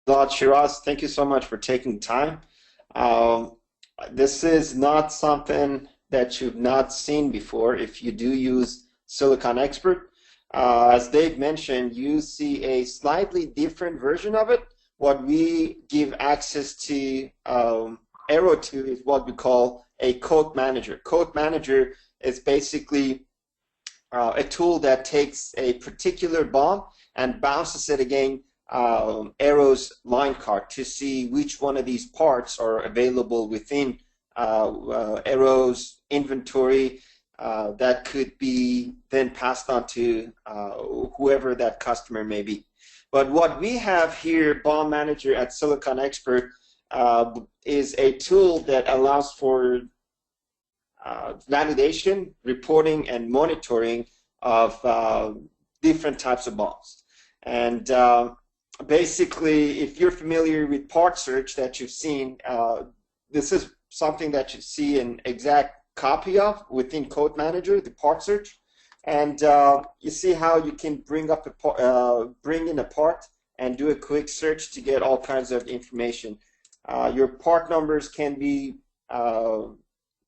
lot, Shiraz. Thank you so much for taking time. Um, this is not something that you've not seen before. If you do use SiliconExpert, as Dave mentioned, you see a slightly different version of it. What we give access to Arrow to is what we call a code manager. Code manager is basically a tool that takes a particular bomb and bounces it again Arrow's line card to see which one of these parts are available within Arrow's inventory that could be then passed on to whoever that customer may be. But what we have here, Bomb Manager at SiliconExpert, is a tool that allows for validation, reporting, and monitoring of different types of bombs. And basically, if you're familiar with part search that you've seen, this is something that you see an exact copy of within Code Manager, the part search. And you see how you can bring up bring in a part and do a quick search to get all kinds of information. Your part numbers can be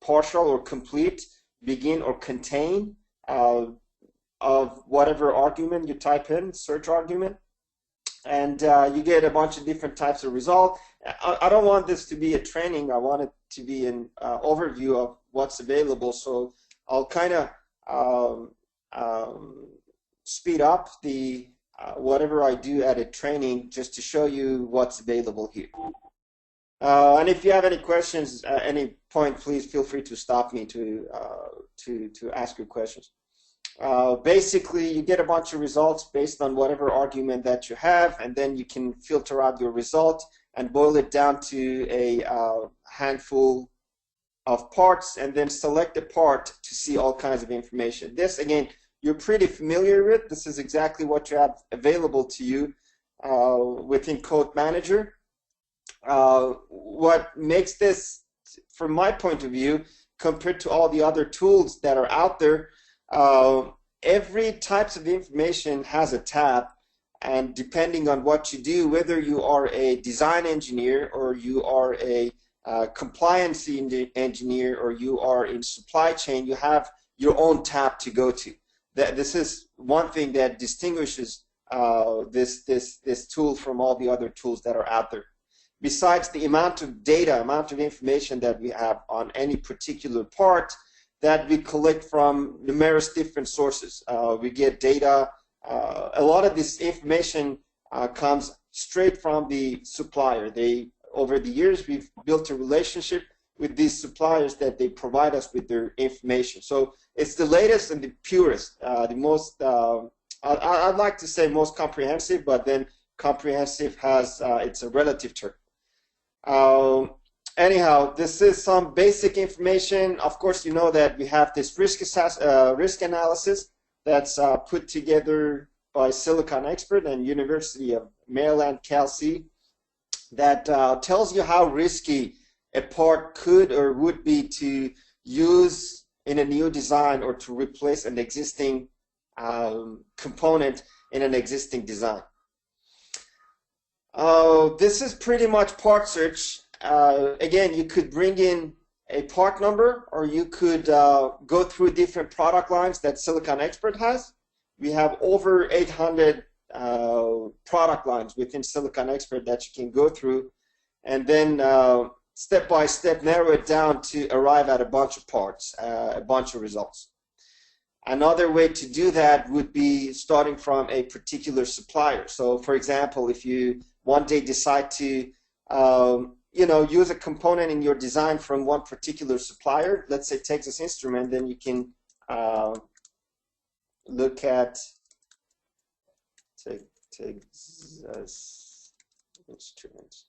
partial or complete, begin or contain of whatever argument you type in, search argument, and you get a bunch of different types of result. I don't want this to be a training. I want it to be an overview of what's available. So I'll kind of speed up the whatever I do at a training just to show you what's available here. And if you have any questions at any point, please feel free to stop me to ask your questions. Basically, you get a bunch of results based on whatever argument that you have, and then you can filter out your result and boil it down to a handful of parts, and then select a part to see all kinds of information. This, again, you're pretty familiar with. This is exactly what you have available to you within Code Manager. What makes this, from my point of view, compared to all the other tools that are out there, every types of information has a tab, and depending on what you do, whether you are a design engineer or you are a compliance engineer or you are in supply chain, you have your own tab to go to. This is one thing that distinguishes this tool from all the other tools that are out there. Besides the amount of data, amount of information that we have on any particular part that we collect from numerous different sources. We get data. A lot of this information comes straight from the supplier. Over the years, we've built a relationship with these suppliers that they provide us with their information. So it's the latest and the purest, the most, I'd like to say most comprehensive, but then comprehensive has, it's a relative term. Anyhow, this is some basic information. Of course, you know that we have this risk analysis that's put together by SiliconExpert and University of Maryland, Cal-C, that tells you how risky a part could or would be to use in a new design or to replace an existing component in an existing design. This is pretty much part search. Again, you could bring in a part number, or you could go through different product lines that SiliconExpert has. We have over 800 product lines within SiliconExpert that you can go through, and then step by step narrow it down to arrive at a bunch of parts, a bunch of results. Another way to do that would be starting from a particular supplier. So, for example, if you one day decide to use a component in your design from one particular supplier, let's say Texas Instrument, then you can look at Texas Instruments.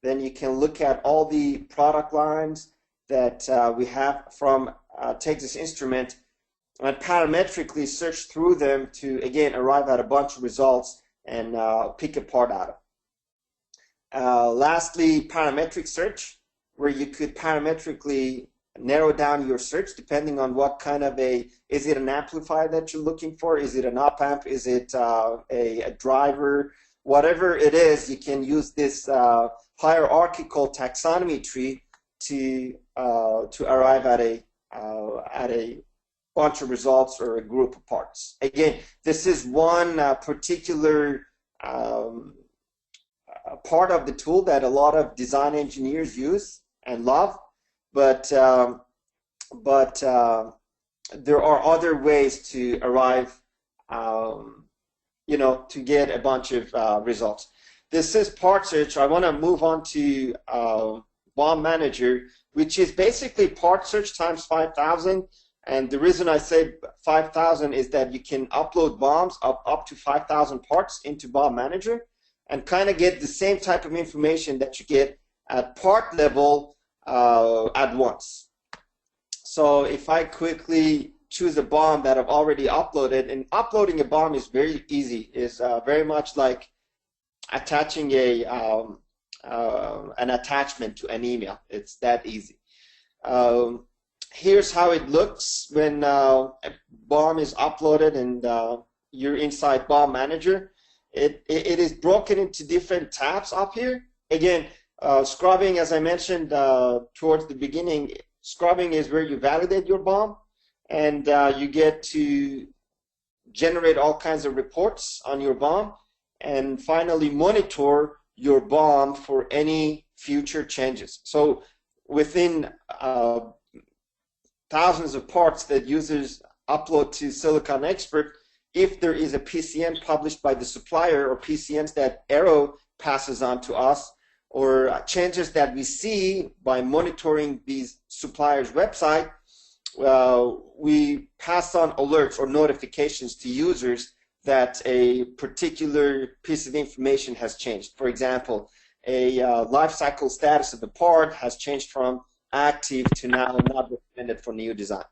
Then you can look at all the product lines that we have from Texas Instrument and parametrically search through them to, again, arrive at a bunch of results and pick a part out of. Lastly, parametric search, where you could parametrically narrow down your search depending on what kind of is it an amplifier that you're looking for? Is it an op amp? Is it a driver? whatever it is, you can use this hierarchical taxonomy tree to arrive at a bunch of results or a group of parts. Again, this is one particular part of the tool that a lot of design engineers use and love, but there are other ways to arrive, to get a bunch of results. This is part search. I want to move on to BOM manager, which is basically part search times 5,000. And the reason I say 5,000 is that you can upload BOMs up to 5,000 parts into BOM manager and kind of get the same type of information that you get at part level at once. So if I quickly choose a BOM that I've already uploaded, and uploading a BOM is very easy. It's very much like attaching an attachment to an email. It's that easy. Here's how it looks when a BOM is uploaded and you're inside BOM manager. It is broken into different tabs up here. Again, scrubbing, as I mentioned towards the beginning, scrubbing is where you validate your BOM, and you get to generate all kinds of reports on your BOM, and finally monitor your BOM for any future changes. So within thousands of parts that users upload to SiliconExpert, if there is a PCN published by the supplier or PCNs that Arrow passes on to us, or changes that we see by monitoring these suppliers' website, we pass on alerts or notifications to users that a particular piece of information has changed. For example, a life cycle status of the part has changed from active to now not recommended for new design.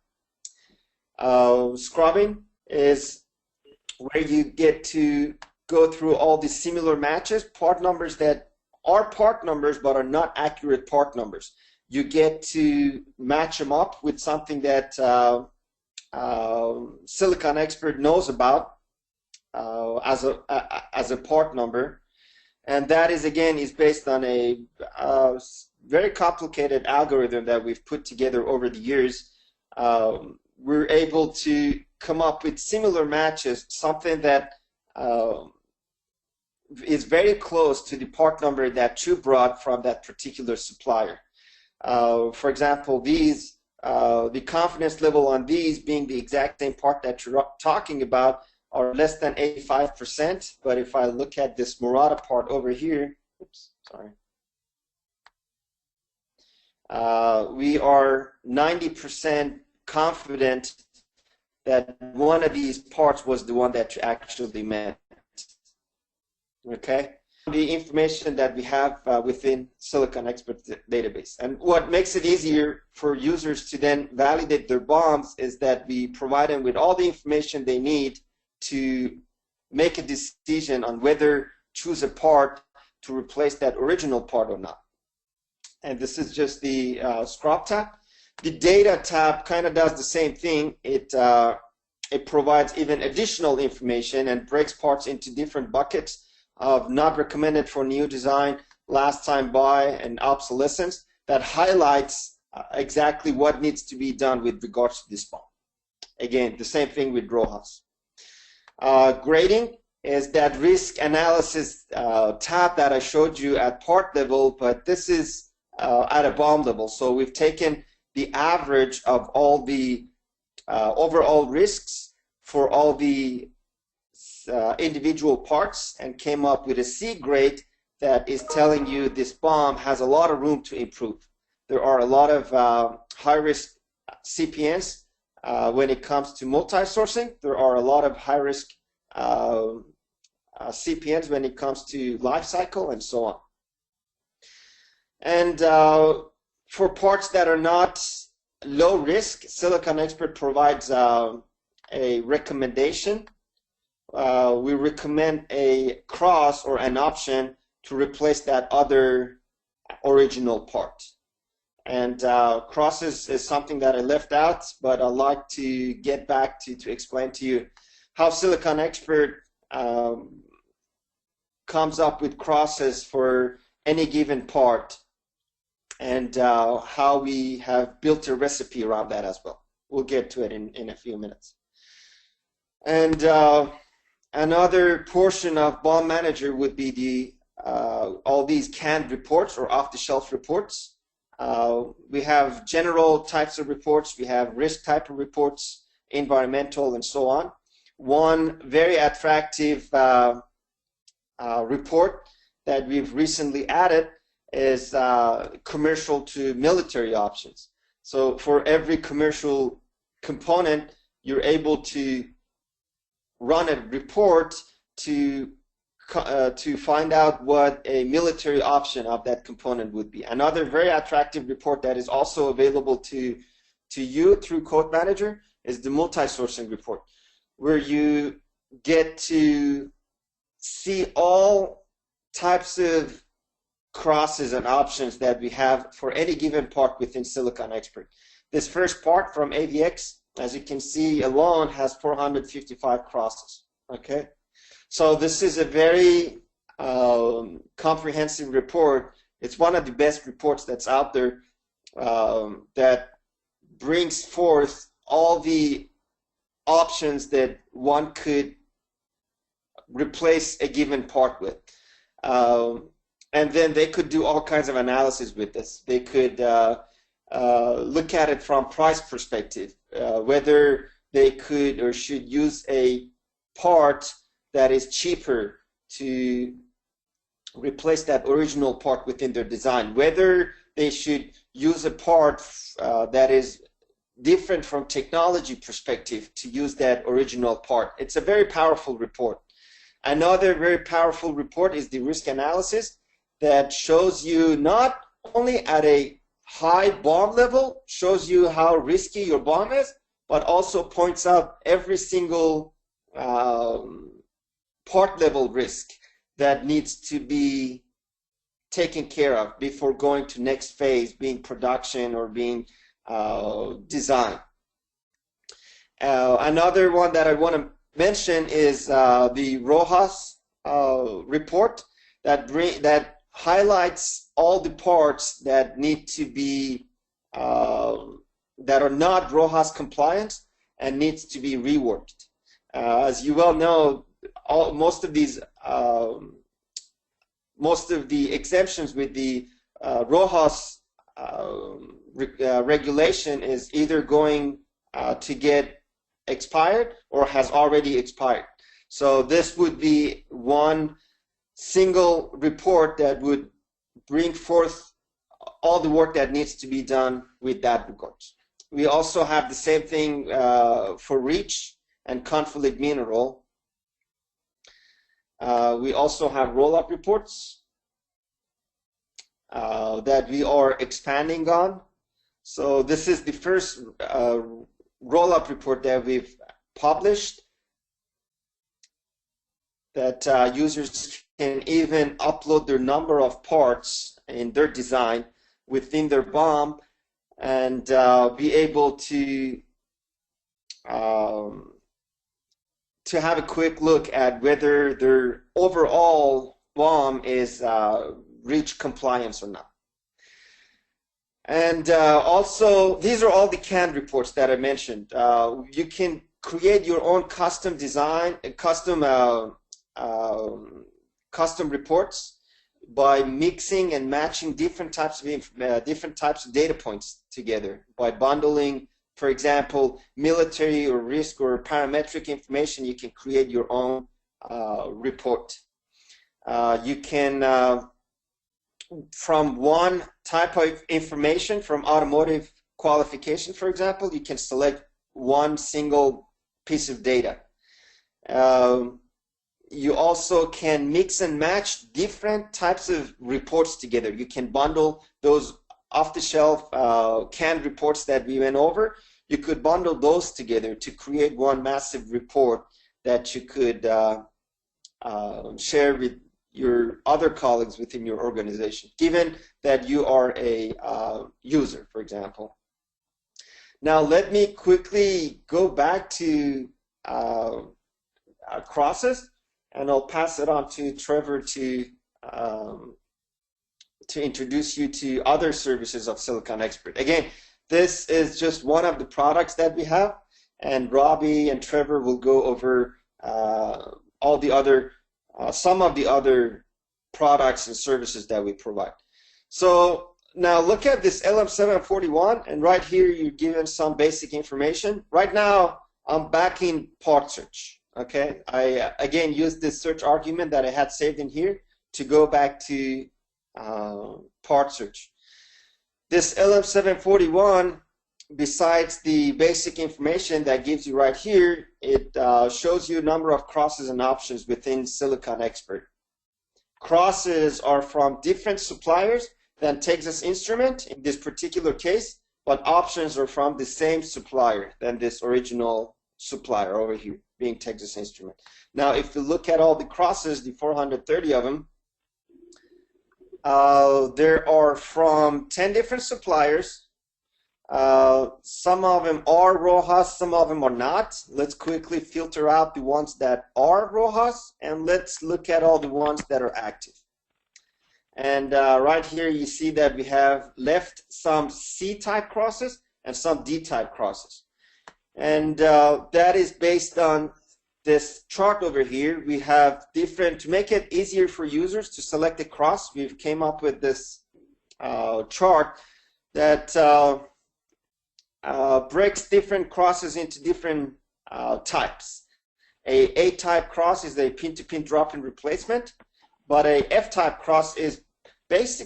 Scrubbing is where you get to go through all the similar matches, part numbers that are part numbers but are not accurate part numbers. You get to match them up with something that SiliconExpert knows about as a part number, and that is again is based on a very complicated algorithm that we've put together over the years. We're able to come up with similar matches, something that is very close to the part number that you brought from that particular supplier. For example, these, the confidence level on these being the exact same part that you're talking about are less than 85%, but if I look at this Murata part over here, oops, sorry, we are 90% confident that one of these parts was the one that you actually meant. Okay? The information that we have within SiliconExpert database. And what makes it easier for users to then validate their BOMs is that we provide them with all the information they need to make a decision on whether choose a part to replace that original part or not. And this is just the scrub tab. The data tab kind of does the same thing. It provides even additional information and breaks parts into different buckets of not recommended for new design, last time buy, and obsolescence that highlights exactly what needs to be done with regards to this BOM. Again, the same thing with RoHS. Grading is that risk analysis tab that I showed you at part level, but this is at a BOM level. So we've taken the average of all the overall risks for all the individual parts and came up with a C grade that is telling you this BOM has a lot of room to improve. There are a lot of high-risk CPNs when it comes to multi-sourcing. There are a lot of high-risk CPNs when it comes to life cycle and so on. And for parts that are not low risk, SiliconExpert provides a recommendation. We recommend a cross or an option to replace that other original part. And crosses is something that I left out, but I'd like to get back to explain to you how SiliconExpert comes up with crosses for any given part, and how we have built a recipe around that as well. We'll get to it in a few minutes. And another portion of BOM Manager would be the all these canned reports or off-the-shelf reports. We have general types of reports, we have risk type of reports, environmental, and so on. One very attractive report that we've recently added is commercial to military options. So for every commercial component, you're able to run a report to find out what a military option of that component would be. Another very attractive report that is also available to you through Code Manager is the multi-sourcing report, where you get to see all types of crosses and options that we have for any given part within SiliconExpert. This first part from AVX, as you can see, alone has 455 crosses. Okay, so this is a very comprehensive report. It's one of the best reports that's out there that brings forth all the options that one could replace a given part with. And then they could do all kinds of analysis with this. They could look at it from price perspective, whether they could or should use a part that is cheaper to replace that original part within their design, whether they should use a part that is different from technology perspective to use that original part. It's a very powerful report. Another very powerful report is the risk analysis that shows you not only at a high BOM level, shows you how risky your BOM is, but also points out every single part level risk that needs to be taken care of before going to next phase, being production or being design. Another one that I want to mention is the RoHS report that highlights all the parts that need to be that are not RoHS compliant and needs to be reworked. As you well know, most of the exemptions with the RoHS regulation is either going to get expired or has already expired. So this would be one single report that would bring forth all the work that needs to be done with that regard. We also have the same thing for REACH and conflict mineral. We also have roll-up reports that we are expanding on. So this is the first roll-up report that we've published that users can even upload their number of parts in their design within their BOM and be able to have a quick look at whether their overall BOM is REACH compliance or not. And also, these are all the canned reports that I mentioned. You can create your own custom design, custom reports by mixing and matching different types of data points together. By bundling, for example, military or risk or parametric information, you can create your own report. You can, from one type of information, from automotive qualification, for example, you can select one single piece of data. You also can mix and match different types of reports together. You can bundle those off-the-shelf canned reports that we went over. You could bundle those together to create one massive report that you could share with your other colleagues within your organization, given that you are a user, for example. Now, let me quickly go back to crosses. and I'll pass it on to Trevor to introduce you to other services of SiliconExpert. Again, this is just one of the products that we have, and Robbie and Trevor will go over all the other, some of the other products and services that we provide. So now look at this LM741, and right here you're given some basic information. Right now I'm back in part search. Okay, I again used this search argument that I had saved in here to go back to part search. This LM741, besides the basic information that gives you right here, it shows you a number of crosses and options within SiliconExpert. Crosses are from different suppliers than Texas Instrument in this particular case, but options are from the same supplier than this original supplier over here, being Texas Instrument. Now, if you look at all the crosses, the 430 of them, there are from 10 different suppliers. Some of them are RoHS, some of them are not. Let's quickly filter out the ones that are RoHS, and let's look at all the ones that are active. And right here you see that we have left some C-type crosses and some D-type crosses. And that is based on this chart over here. We have different, to make it easier for users to select a cross, we've came up with this chart that breaks different crosses into different types. A A-type cross is a pin-to-pin drop-in replacement, but a F-type cross is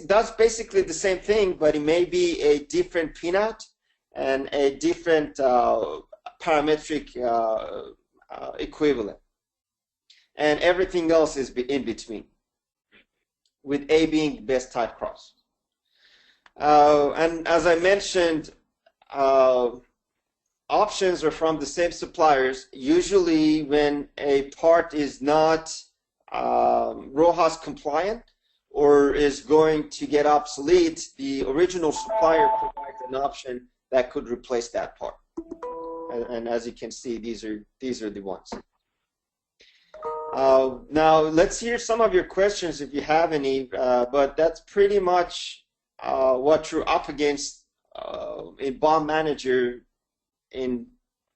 does basically the same thing, but it may be a different pinout and a different parametric equivalent, and everything else is in between, with A being the best type cross. And as I mentioned, options are from the same suppliers. Usually when a part is not RoHS compliant or is going to get obsolete, the original supplier provides an option that could replace that part. And as you can see, these are the ones. Now let's hear some of your questions if you have any, but that's pretty much what you're up against in BOM Manager in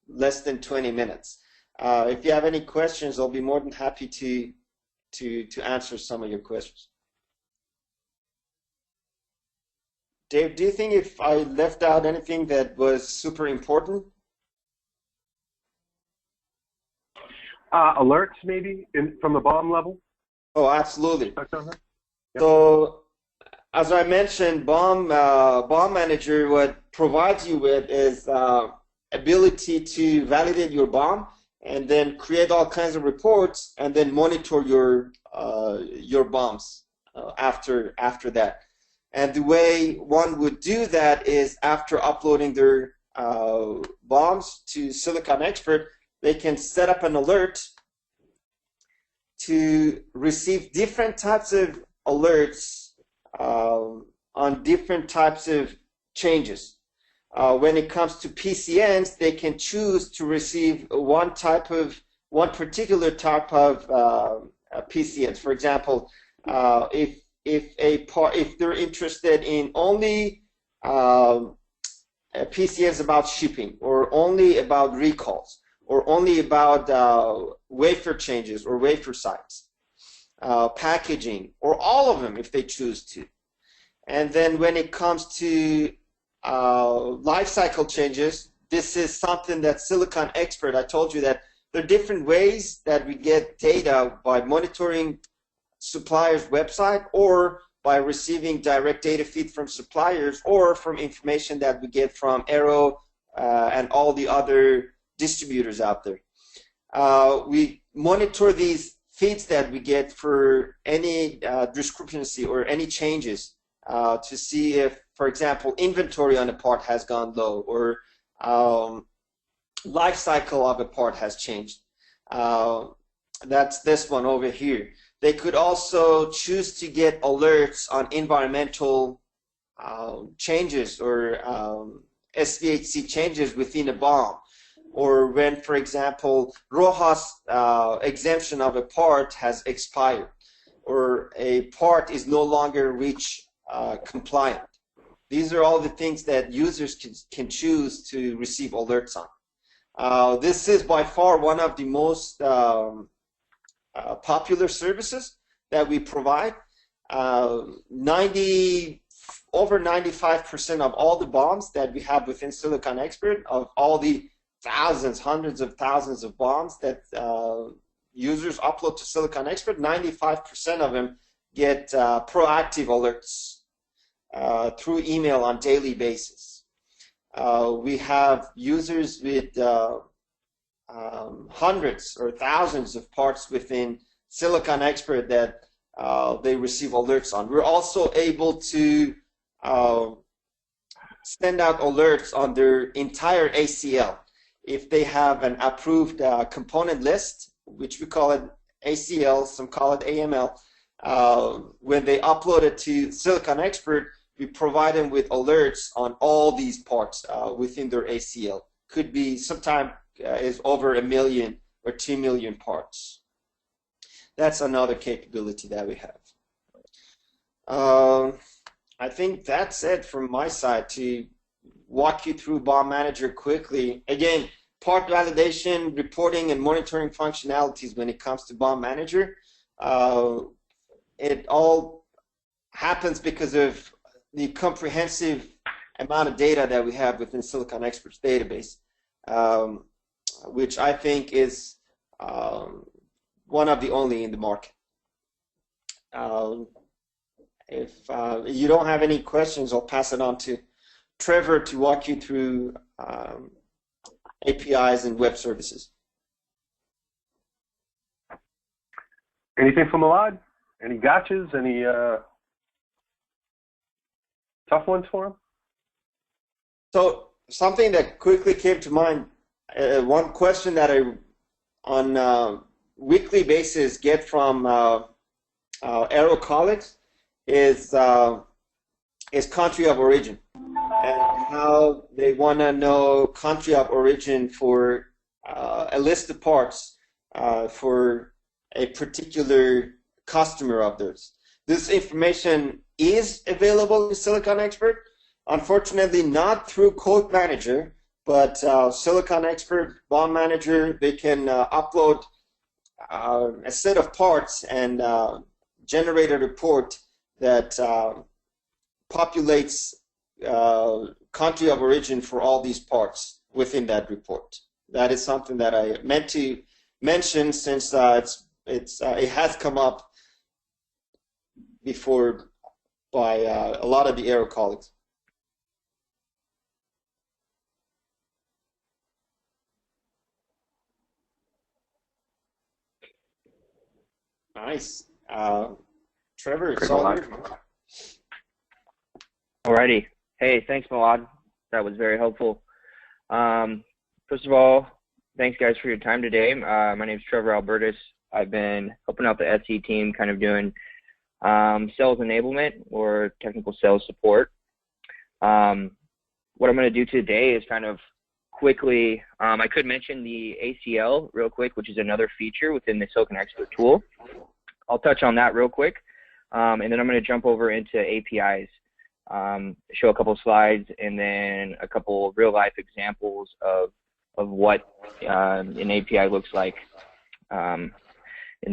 less than 20 minutes. If you have any questions, I'll be more than happy to answer some of your questions. Dave, do you think if I left out anything that was super important? Alerts maybe from the BOM level? Oh, absolutely. Yep. So as I mentioned, BOM Manager, what provides you with is ability to validate your BOM and then create all kinds of reports and then monitor your BOMs after that. And the way one would do that is after uploading their BOMs to SiliconExpert, they can set up an alert to receive different types of alerts on different types of changes. When it comes to PCNs, they can choose to receive one particular type of PCNs. For example, if they're interested in only PCNs about shipping, or only about recalls, or only about wafer changes or wafer size, packaging, or all of them if they choose to. And then when it comes to life cycle changes, this is something that SiliconExpert, I told you that there are different ways that we get data by monitoring suppliers' website, or by receiving direct data feed from suppliers, or from information that we get from Arrow and all the other distributors out there. We monitor these feeds that we get for any discrepancy or any changes to see if, for example, inventory on a part has gone low, or life cycle of a part has changed. That's this one over here. They could also choose to get alerts on environmental changes or SVHC changes within a BOM. or when, for example, RoHS exemption of a part has expired, or a part is no longer REACH compliant. These are all the things that users can choose to receive alerts on. This is by far one of the most popular services that we provide. Over 95% of all the bombs that we have within SiliconExpert, of all the thousands, hundreds of thousands of bombs that users upload to SiliconExpert, 95% of them get proactive alerts through email on daily basis. We have users with hundreds or thousands of parts within SiliconExpert that they receive alerts on. We're also able to send out alerts on their entire ACL. If they have an approved component list, which we call it ACL, some call it AML, when they upload it to SiliconExpert, we provide them with alerts on all these parts within their ACL. Could be sometimes is over 1 million or 2 million parts. That's another capability that we have. I think that's it from my side to walk you through Bomb Manager quickly. Again, part validation, reporting, and monitoring functionalities when it comes to Bomb Manager. It all happens because of the comprehensive amount of data that we have within SiliconExpert's database, which I think is one of the only in the market. If you don't have any questions, I'll pass it on to Trevor to walk you through APIs and web services. Anything from Malad? Any gotchas? Any tough ones for him? So something that quickly came to mind, one question that I on a weekly basis get from Aero colleagues is country of origin, and how they want to know country of origin for a list of parts for a particular customer of theirs. This information is available in SiliconExpert. Unfortunately, not through Code Manager, but SiliconExpert, Bomb Manager, they can upload a set of parts and generate a report that populates country of origin for all these parts within that report. That is something that I meant to mention, since it has come up before by a lot of the Aero colleagues. Nice. Trevor, it's all yours. Alrighty. Hey, thanks, Malad. That was very helpful. First of all, thanks, guys, for your time today. My name is Trevor Albertus. I've been helping out the SE team, kind of doing sales enablement or technical sales support. What I'm going to do today is kind of quickly, I could mention the ACL real quick, which is another feature within the SiliconExpert tool. I'll touch on that real quick, and then I'm going to jump over into APIs, show a couple of slides, and then a couple of real-life examples of what an API looks like in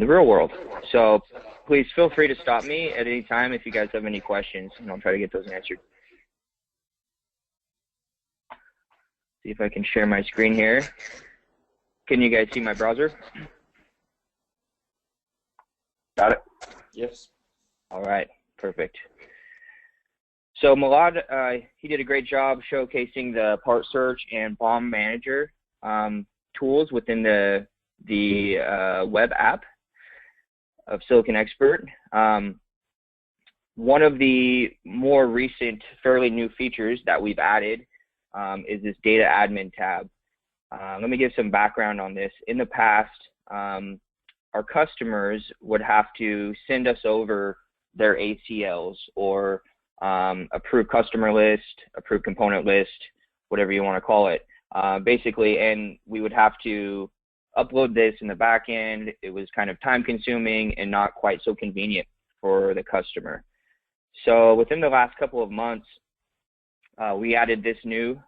the real world. So please feel free to stop me at any time if you guys have any questions, and I'll try to get those answered. See if I can share my screen here. Can you guys see my browser? Got it. Yes. All right, perfect. So Malad, he did a great job showcasing the part search and bomb manager tools within the web app of SiliconExpert. One of the more recent, fairly new features that we've added is this data admin tab. Let me give some background on this. In the past, our customers would have to send us over their ACLs or approved customer list, approved component list, whatever you want to call it, basically, and we would have to upload this in the back end. It was kind of time consuming and not quite so convenient for the customer. So within the last couple of months, we added this new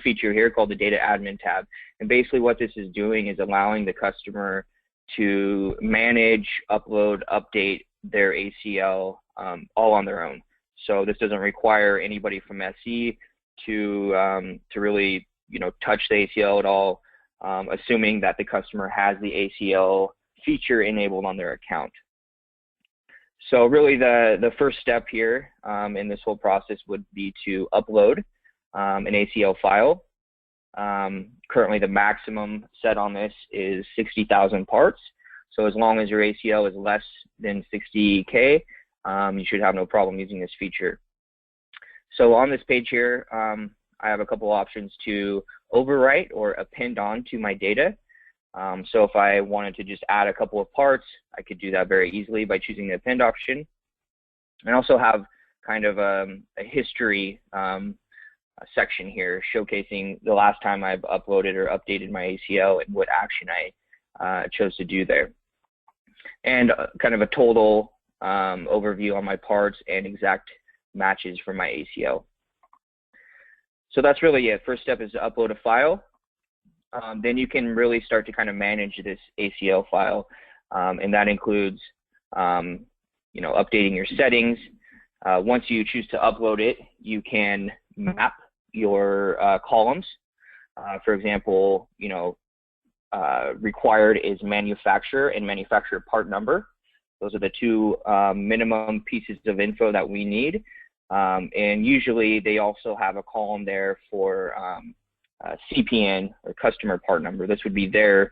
feature here called the Data Admin tab. And basically what this is doing is allowing the customer to manage, upload, update their ACL all on their own. So this doesn't require anybody from SE to really touch the ACL at all, assuming that the customer has the ACL feature enabled on their account. So really the first step here in this whole process would be to upload an ACL file. Currently the maximum set on this is 60,000 parts. So as long as your ACL is less than 60K, you should have no problem using this feature. So on this page here, I have a couple options to overwrite or append on to my data. So if I wanted to just add a couple of parts, I could do that very easily by choosing the append option. And also have kind of a history section here showcasing the last time I've uploaded or updated my ACL and what action I chose to do there. And kind of a total overview on my parts and exact matches for my ACL. So that's really it. First step is to upload a file. Then you can really start to kind of manage this ACL file, and that includes, updating your settings. Once you choose to upload it, you can map your columns. For example, required is manufacturer and manufacturer part number. Those are the two minimum pieces of info that we need. And usually they also have a column there for CPN or customer part number. This would be the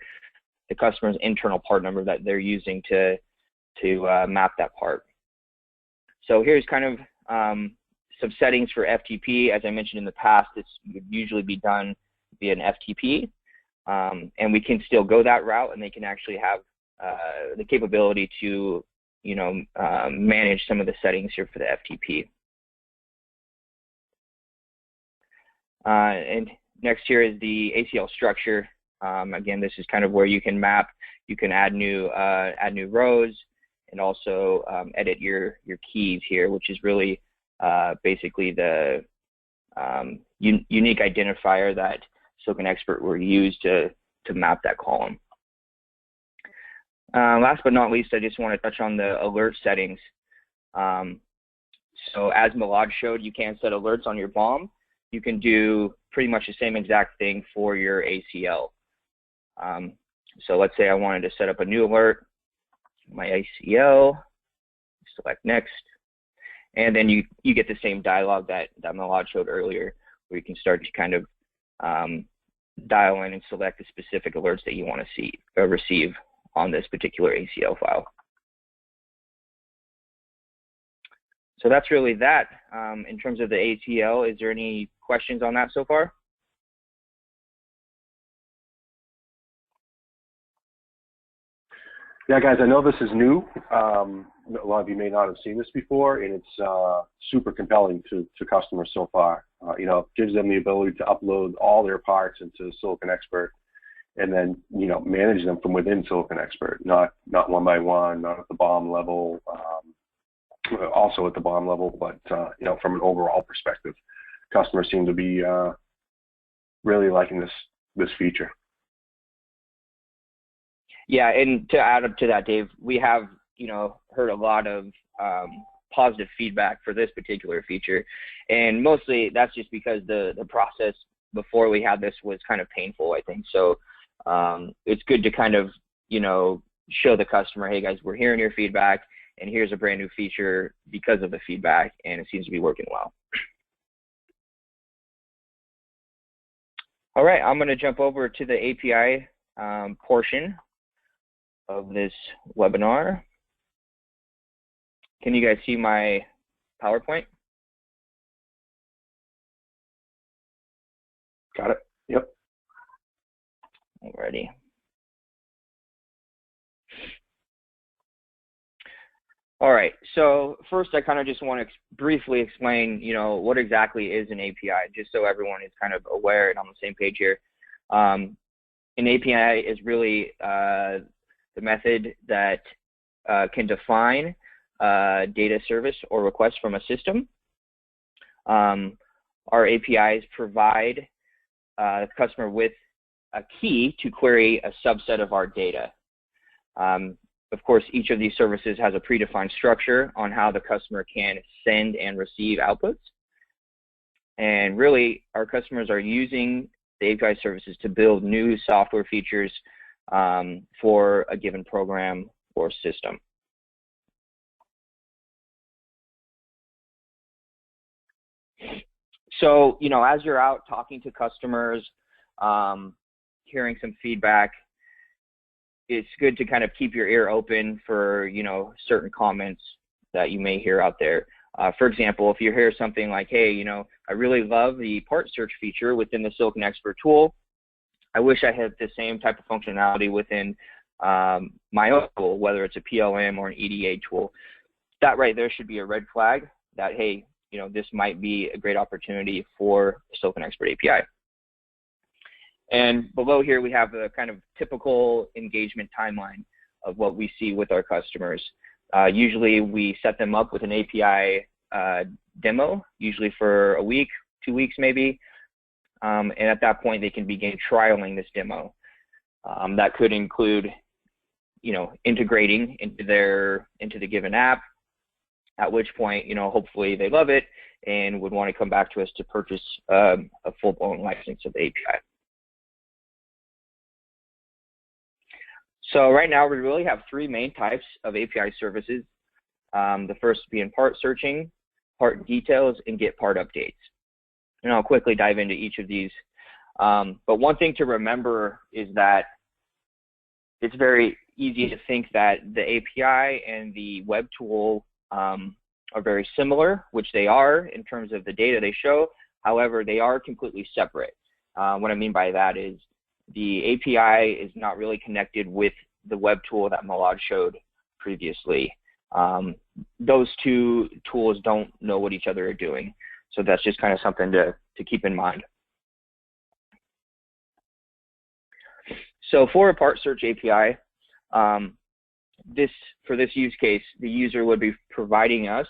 customer's internal part number that they're using to map that part. So here's kind of some settings for FTP. As I mentioned in the past, this would usually be done via an FTP, and we can still go that route, and they can actually have the capability to manage some of the settings here for the FTP. And next here is the ACL structure. Again, this is kind of where you can map, you can add new rows, and also edit your keys here, which is really basically the unique identifier that SiliconExpert will use to map that column. Last but not least, I just want to touch on the alert settings. So as Milad showed, you can set alerts on your BOM. You can do pretty much the same exact thing for your ACL. So let's say I wanted to set up a new alert, my ACL, select next, and then you get the same dialog that Milad showed earlier, where you can start to kind of dial in and select the specific alerts that you want to receive on this particular ACL file. So that's really that. In terms of the ACL, is there any questions on that so far? Yeah, guys, I know this is new. A lot of you may not have seen this before, and it's super compelling to customers so far. It gives them the ability to upload all their parts into SiliconExpert, and then manage them from within SiliconExpert, not one by one, not at the BOM level, also at the BOM level, but from an overall perspective, customers seem to be really liking this feature. Yeah, and to add up to that, Dave, we have heard a lot of positive feedback for this particular feature, and mostly that's just because the process before we had this was kind of painful, I think. So it's good to kind of show the customer, hey guys, we're hearing your feedback, and here's a brand new feature because of the feedback, and it seems to be working well. All right, I'm going to jump over to the API portion of this webinar. Can you guys see my PowerPoint? Got it. Yep. Alrighty. All right, so first I kind of just want to briefly explain, what exactly is an API, just so everyone is kind of aware and on the same page here. An API is really the method that can define data service or request from a system. Our APIs provide the customer with a key to query a subset of our data. Of course, each of these services has a predefined structure on how the customer can send and receive outputs. And really, our customers are using the API services to build new software features for a given program or system. So, as you're out talking to customers, hearing some feedback, it's good to kind of keep your ear open for, certain comments that you may hear out there. For example, if you hear something like, hey, I really love the part search feature within the SiliconExpert tool. I wish I had the same type of functionality within my own tool, whether it's a PLM or an EDA tool. That right there should be a red flag that, hey, this might be a great opportunity for the SiliconExpert API. And below here, we have the kind of typical engagement timeline of what we see with our customers. Usually, we set them up with an API demo, usually for a week, 2 weeks maybe. And at that point, they can begin trialing this demo. That could include, integrating into the given app, at which point, hopefully they love it and would want to come back to us to purchase a full-blown license of the API. So right now, we really have three main types of API services. The first being part searching, part details, and get part updates. And I'll quickly dive into each of these. But one thing to remember is that it's very easy to think that the API and the web tool are very similar, which they are in terms of the data they show. However, they are completely separate. What I mean by that is the API is not really connected with the web tool that Malad showed previously. Those two tools don't know what each other are doing. So that's just kind of something to keep in mind. So for a part search API, for this use case, the user would be providing us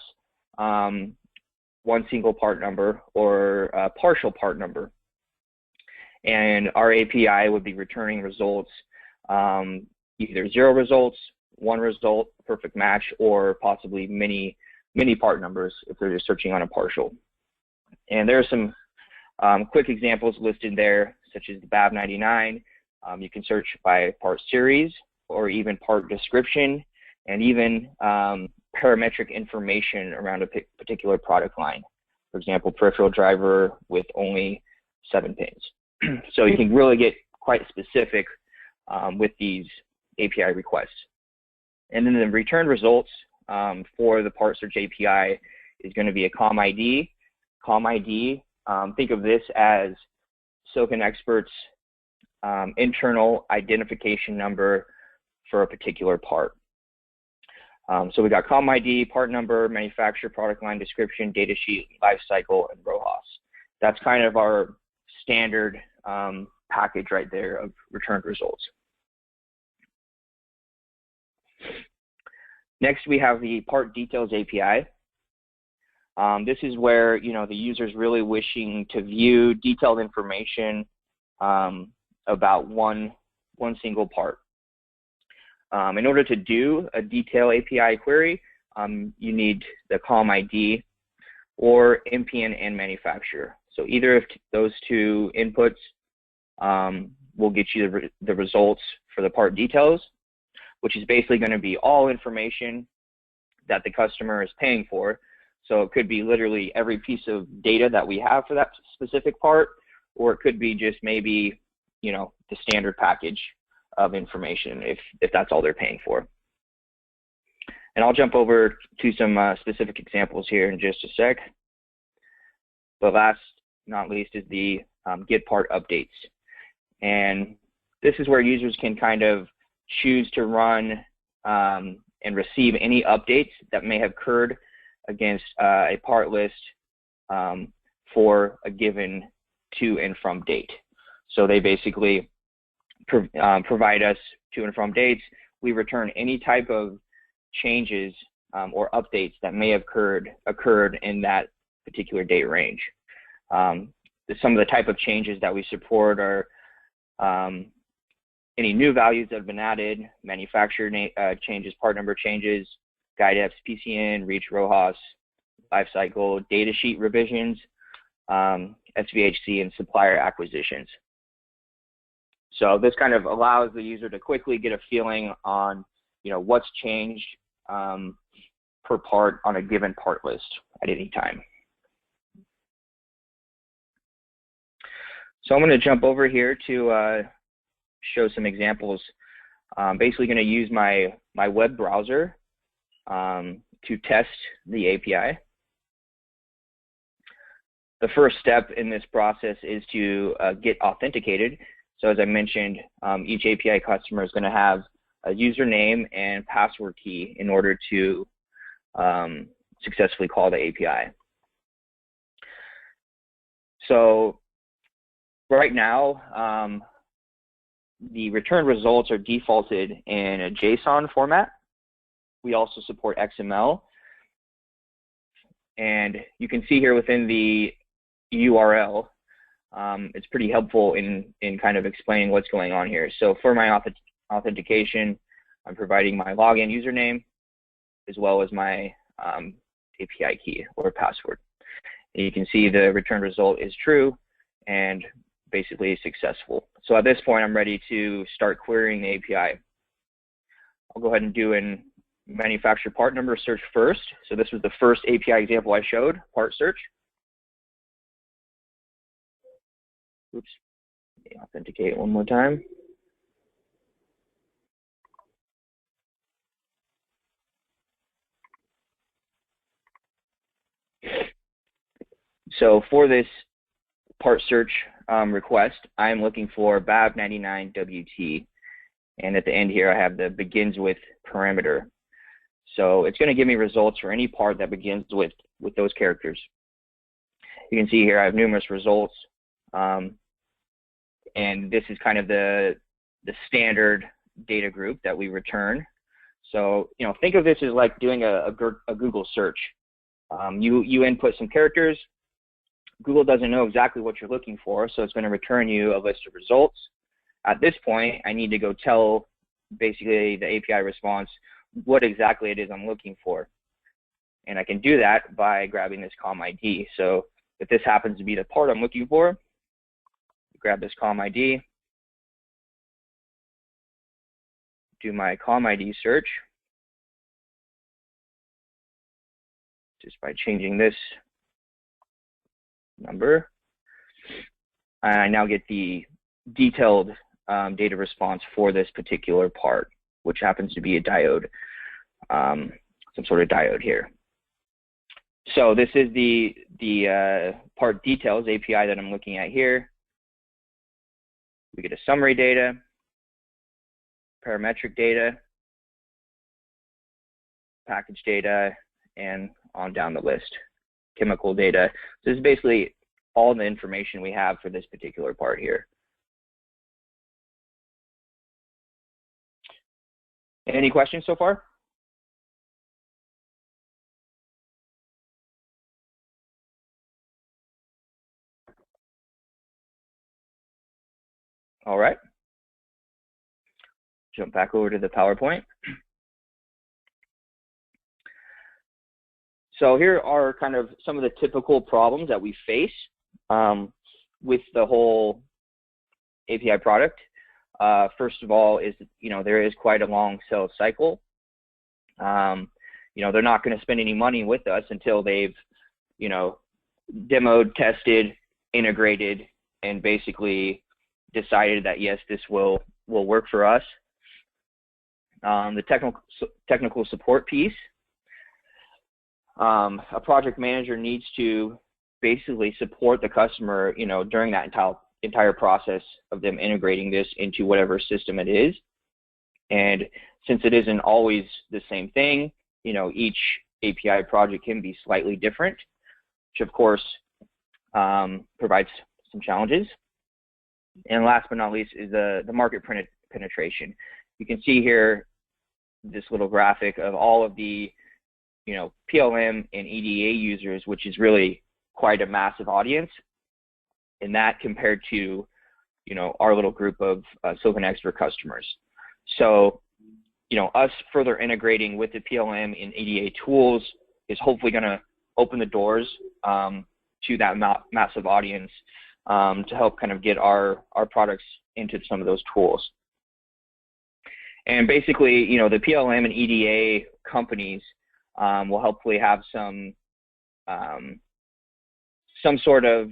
one single part number or a partial part number. And our API would be returning results, either 0 results, 1 result, perfect match, or possibly many part numbers if they're just searching on a partial. And there are some quick examples listed there, such as the BAV99. You can search by part series or even part description, and even parametric information around a particular product line. For example, peripheral driver with only 7 pins. So you can really get quite specific with these API requests. And then the return results for the part search API is going to be a COM ID. COM ID, think of this as SiliconExpert's internal identification number for a particular part. So we got COM ID, part number, manufacturer, product line description, data sheet, life cycle, and ROHS. That's kind of our standard package right there of returned results. Next, we have the part details API. This is where the user is really wishing to view detailed information about one single part. In order to do a detail API query, you need the COM ID or MPN and manufacturer. So either of those two inputs will get you the results for the part details, which is basically going to be all information that the customer is paying for. So it could be literally every piece of data that we have for that specific part, or it could be just maybe, the standard package of information if that's all they're paying for. And I'll jump over to some specific examples here in just a sec. But last not least is the get part updates. And this is where users can kind of choose to run and receive any updates that may have occurred against a part list for a given to and from date. So they basically provide us to and from dates. We return any type of changes or updates that may have occurred in that particular date range. Some of the type of changes that we support are any new values that have been added, manufacturer changes, part number changes, guide Fs, PCN, reach ROHS, life cycle, data sheet revisions, SVHC, and supplier acquisitions. So this kind of allows the user to quickly get a feeling on, what's changed per part on a given part list at any time. So I'm going to jump over here to show some examples. I'm basically going to use my web browser to test the API. The first step in this process is to get authenticated. So as I mentioned, each API customer is going to have a username and password key in order to successfully call the API. So right now, the return results are defaulted in a JSON format. We also support XML. And you can see here within the URL, it's pretty helpful in kind of explaining what's going on here. So for my authentication, I'm providing my login username as well as my API key or password. And you can see the return result is true and basically successful. So at this point, I'm ready to start querying the API. I'll go ahead and do a manufacturer part number search first. So this was the first API example I showed, part search. Oops, authenticate one more time. So for this part search request, I'm looking for BAV99WT. And at the end here, I have the begins with parameter. So it's going to give me results for any part that begins with those characters. You can see here I have numerous results. And this is kind of the standard data group that we return. So, think of this as like doing a Google search. You input some characters. Google doesn't know exactly what you're looking for, so it's going to return you a list of results. At this point, I need to go tell basically the API response what exactly it is I'm looking for. And I can do that by grabbing this COM ID. So if this happens to be the part I'm looking for, grab this COM ID, do my COM ID search just by changing this number. And I now get the detailed data response for this particular part, which happens to be a diode, some sort of diode here. So this is the part details API that I'm looking at here. We get a summary data, parametric data, package data, and on down the list. Chemical data. So this is basically all the information we have for this particular part here. Any questions so far? All right. Jump back over to the PowerPoint. So here are kind of some of the typical problems that we face with the whole API product. First of all is, there is quite a long sales cycle. They're not going to spend any money with us until they've, demoed, tested, integrated, and basically decided that, yes, this will work for us. The technical support piece. A project manager needs to basically support the customer, during that entire process of them integrating this into whatever system it is. And since it isn't always the same thing, you know, each API project can be slightly different, which of course provides some challenges. And last but not least is the market penetration. You can see here this little graphic of all of the, you know, PLM and EDA users, which is really quite a massive audience, and that compared to, you know, our little group of SiliconExpert customers. So, you know, us further integrating with the PLM and EDA tools is hopefully going to open the doors to that massive audience to help kind of get our products into some of those tools. And basically, you know, the PLM and EDA companies will hopefully have some sort of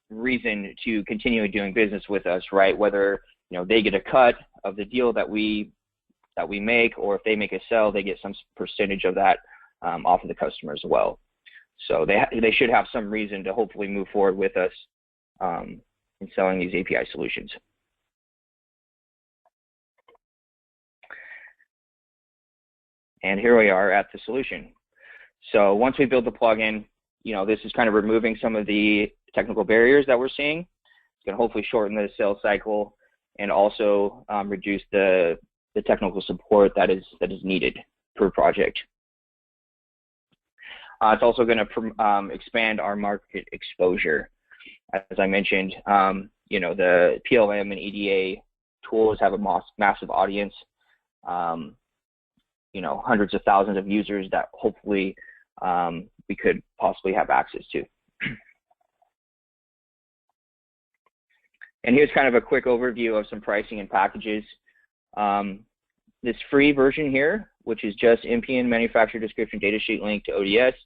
reason to continue doing business with us, right? Whether, you know, they get a cut of the deal that we make, or if they make a sell, they get some percentage of that off of the customer as well. So they should have some reason to hopefully move forward with us in selling these API solutions. And here we are at the solution. So once we build the plugin, you know, this is kind of removing some of the technical barriers that we're seeing. It's going to hopefully shorten the sales cycle and also reduce the technical support that is needed per project. It's also going to expand our market exposure. As I mentioned, you know, the PLM and EDA tools have a massive audience. You know, hundreds of thousands of users that hopefully we could possibly have access to. And here's kind of a quick overview of some pricing and packages. This free version here, which is just NPN manufacturer description data sheet link to ODS.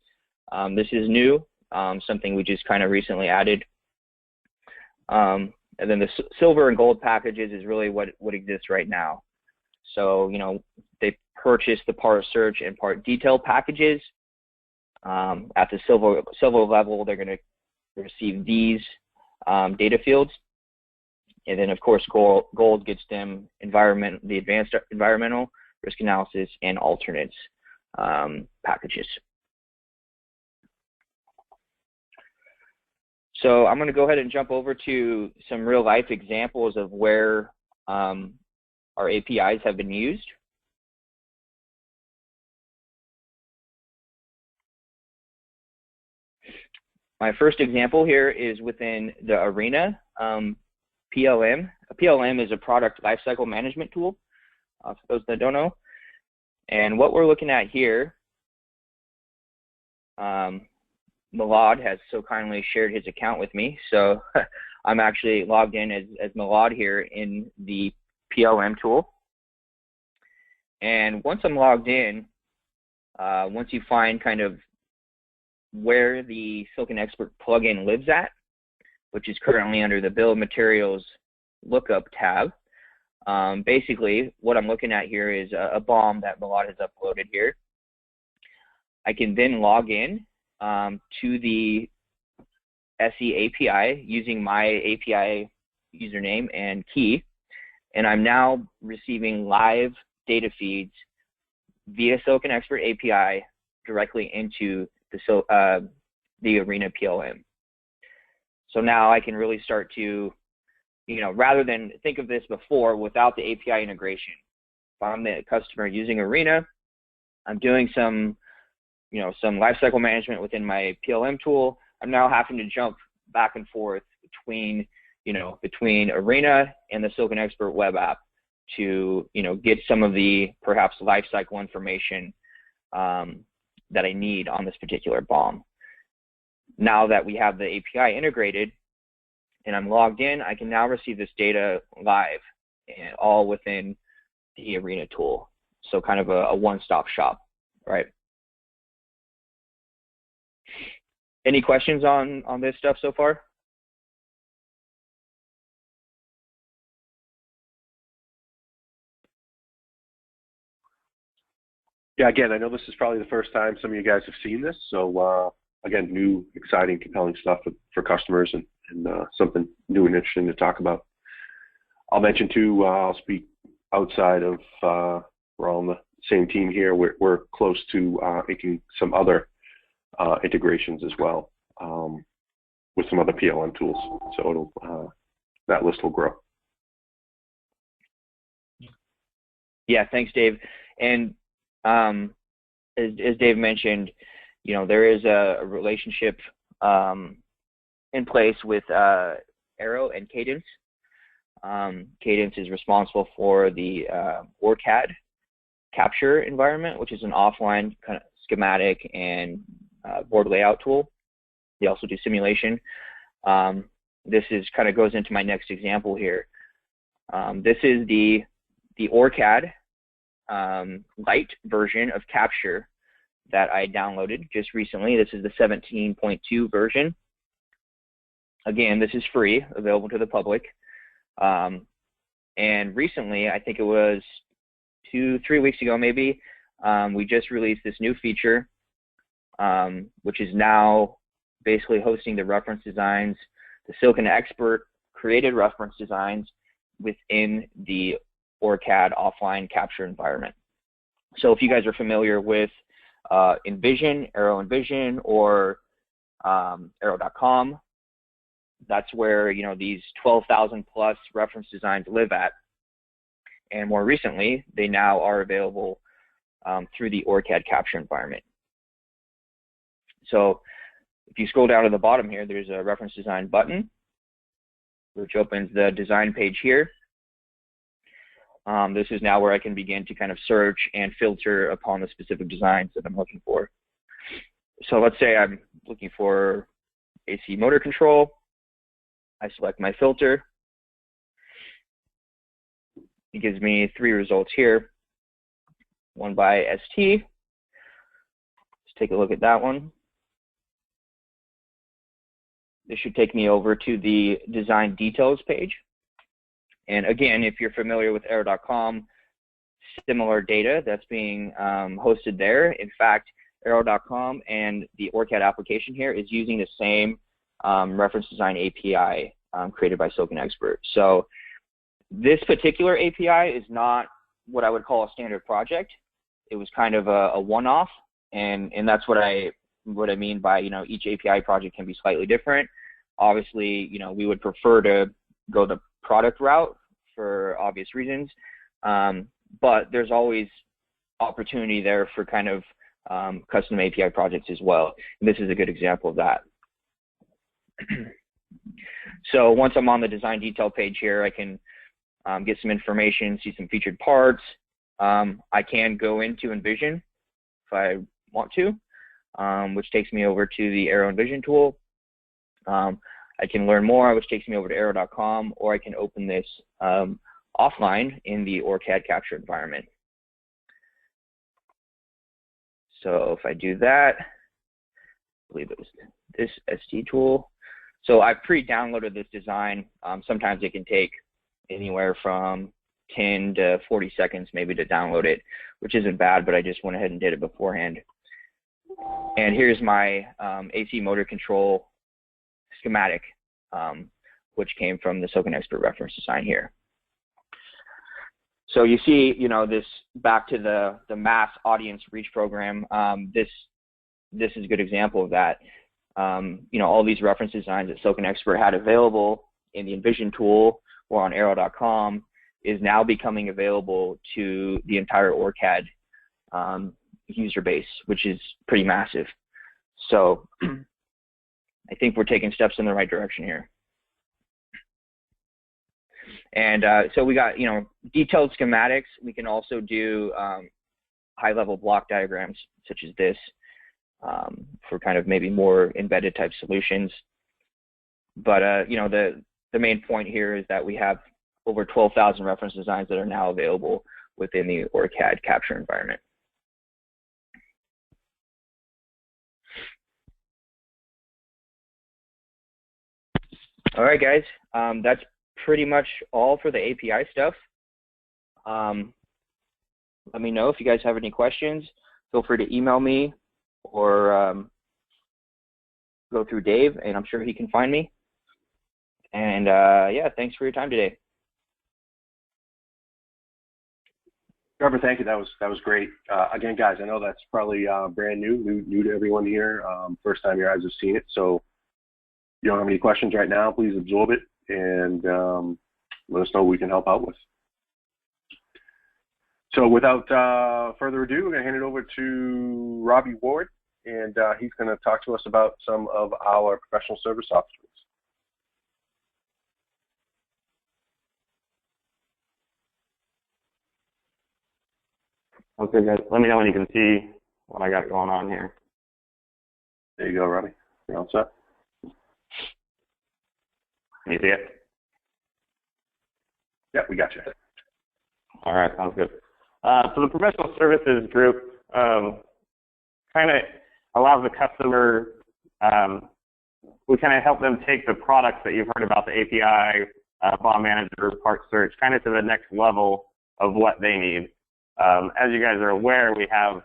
This is new, something we just kind of recently added. And then the silver and gold packages is really what exists right now. So, you know, they purchase the part search and part detail packages. At the silver level, they're going to receive these data fields. And then, of course, gold gets them the advanced environmental risk analysis and alternates packages. So I'm going to go ahead and jump over to some real life examples of where our APIs have been used. My first example here is within the Arena PLM. A PLM is a product lifecycle management tool, for those that don't know. And what we're looking at here, Milad has so kindly shared his account with me. So I'm actually logged in as Milad here in the PLM tool. And once I'm logged in, once you find kind of where the SiliconExpert plugin lives at, which is currently under the Bill of Materials Lookup tab, basically what I'm looking at here is a BOM that Milad has uploaded here. I can then log in to the SE API using my API username and key, and I'm now receiving live data feeds via SiliconExpert API directly into the Arena PLM. So now I can really start to, you know, rather than think of this before without the API integration. If I'm the customer using Arena, I'm doing some, you know, some lifecycle management within my PLM tool. I'm now having to jump back and forth between, you know, between Arena and the SiliconExpert web app to, you know, get some of the perhaps lifecycle information that I need on this particular BOM. Now that we have the API integrated and I'm logged in, I can now receive this data live and all within the Arena tool. So kind of a one-stop shop, right? Any questions on this stuff so far? Yeah, again, I know this is probably the first time some of you guys have seen this. So again, new, exciting, compelling stuff for customers and something new and interesting to talk about. I'll mention too, I'll speak outside of, we're all on the same team here, we're close to making some other integrations as well with some other PLM tools. So it'll, that list will grow. Yeah, thanks, Dave. And as Dave mentioned, there is a relationship in place with Aero and Cadence. Cadence is responsible for the OrCAD capture environment, which is an offline kind of schematic and board layout tool. They also do simulation. This is kind of goes into my next example here. This is the OrCAD light version of capture that I downloaded just recently. This is the 17.2 version. Again, this is free, available to the public. And recently, I think it was 2-3 weeks ago maybe, we just released this new feature, which is now basically hosting the reference designs, the SiliconExpert created reference designs within the OrCAD offline capture environment. So if you guys are familiar with Envision, Aero Envision, or Aero.com, that's where these 12,000 plus reference designs live at. And more recently, they now are available through the OrCAD capture environment. So if you scroll down to the bottom here, there's a reference design button, which opens the design page here. This is now where I can begin to kind of search and filter upon the specific designs that I'm looking for. So let's say I'm looking for AC motor control. I select my filter. It gives me 3 results here. One by ST. Let's take a look at that one. This should take me over to the design details page. And again, if you're familiar with Aero.com, similar data that's being hosted there. In fact, Aero.com and the OrCAD application here is using the same reference design API created by SiliconExpert. So this particular API is not what I would call a standard project. It was kind of a one-off, and that's what I mean by each API project can be slightly different. Obviously, we would prefer to go the product route for obvious reasons, but there's always opportunity there for kind of custom API projects as well. And this is a good example of that. So once I'm on the design detail page here, I can get some information, see some featured parts. I can go into Envision if I want to, which takes me over to the Aero Envision tool. I can learn more, which takes me over to Aero.com, or I can open this offline in the OrCAD capture environment. So if I do that, I believe it was this ST tool. So I've pre-downloaded this design. Sometimes it can take anywhere from 10 to 40 seconds maybe to download it, which isn't bad, but I just went ahead and did it beforehand. And here's my AC motor control schematic, which came from the SiliconExpert reference design here. So you see, this back to the mass audience reach program. This is a good example of that. All these reference designs that SiliconExpert had available in the Envision tool or on Aero.com is now becoming available to the entire OrCAD user base, which is pretty massive. So I think we're taking steps in the right direction here. And so we got, detailed schematics. We can also do high-level block diagrams such as this for kind of maybe more embedded type solutions. But, the main point here is that we have over 12,000 reference designs that are now available within the OrCAD capture environment. All right, guys, that's pretty much all for the API stuff. Let me know if you guys have any questions. Feel free to email me or go through Dave, and I'm sure he can find me. And yeah, thanks for your time today. Trevor, thank you. That was great. Again, guys, I know that's probably brand new to everyone here. First time your eyes have seen it. So, you don't have any questions right now, please absorb it and let us know what we can help out with. So, without further ado, we're going to hand it over to Robbie Ward, and he's going to talk to us about some of our professional service offerings. Okay, guys. Let me know when you can see what I got going on here. There you go, Robbie. You're all set. Can you see it? Yeah, we got you. All right, sounds good. So the professional services group kind of allows the customer, we kind of help them take the products that you've heard about, the API, BOM manager, part search, kind of to the next level of what they need. As you guys are aware, we have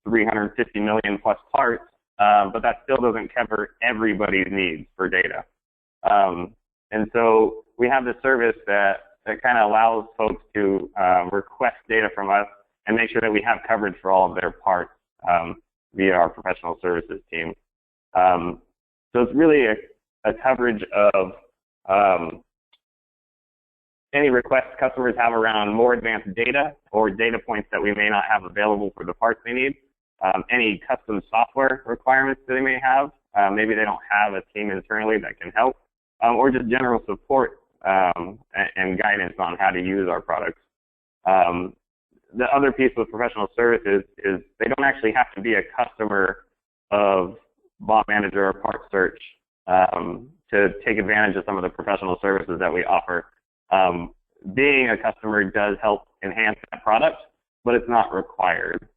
350 million plus parts, but that still doesn't cover everybody's needs for data. And so we have this service that kind of allows folks to request data from us and make sure that we have coverage for all of their parts via our professional services team. So it's really a coverage of any requests customers have around more advanced data or data points that we may not have available for the parts they need, any custom software requirements that they may have, maybe they don't have a team internally that can help, or just general support and guidance on how to use our products. The other piece with professional services is they don't actually have to be a customer of BOM Manager or Part Search to take advantage of some of the professional services that we offer. Being a customer does help enhance that product, but it's not required.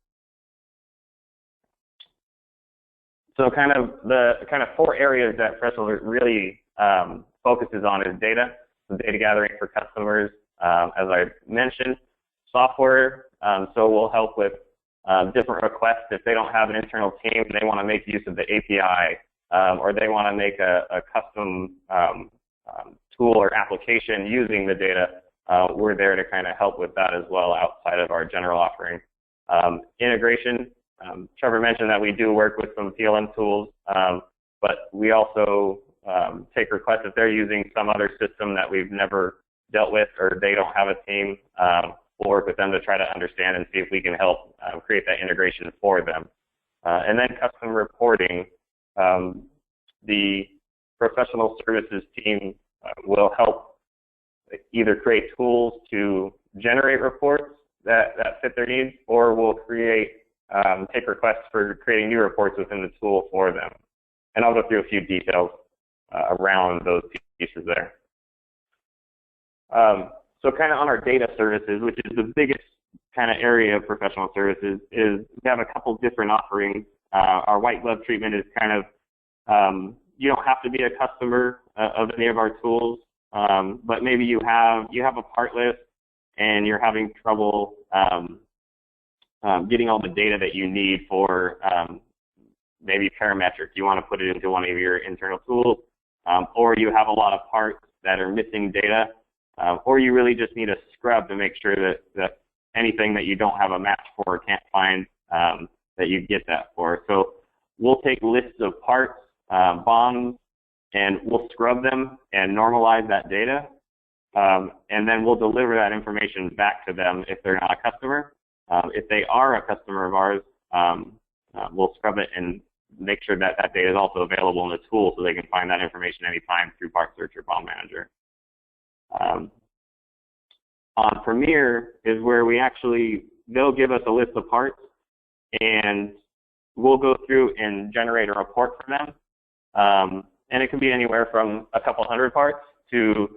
So the four areas that professional really focuses on is data, so data gathering for customers, as I mentioned, software, so we'll help with different requests. If they don't have an internal team, they want to make use of the API, or they want to make a custom tool or application using the data, we're there to kind of help with that as well outside of our general offering. Integration, Trevor mentioned that we do work with some PLM tools, but we also take requests if they're using some other system that we've never dealt with or they don't have a team. We'll work with them to try to understand and see if we can help create that integration for them. And then custom reporting, the professional services team will help either create tools to generate reports that fit their needs, or we'll take requests for creating new reports within the tool for them. And I'll go through a few details around those pieces there. So kind of on our data services, which is the biggest kind of area of professional services, is we have a couple different offerings. Our white glove treatment is kind of, you don't have to be a customer of any of our tools, but maybe you have a part list and you're having trouble getting all the data that you need for maybe parametric. You want to put it into one of your internal tools, or you have a lot of parts that are missing data, or you really just need a scrub to make sure that anything that you don't have a match for or can't find, that you get that for. So we'll take lists of parts, BOMs, and we'll scrub them and normalize that data, and then we'll deliver that information back to them if they're not a customer. If they are a customer of ours, we'll scrub it and make sure that that data is also available in the tool so they can find that information anytime through Part Search or BOM Manager. On Premier is where they'll give us a list of parts and we'll go through and generate a report for them. And it can be anywhere from a couple hundred parts to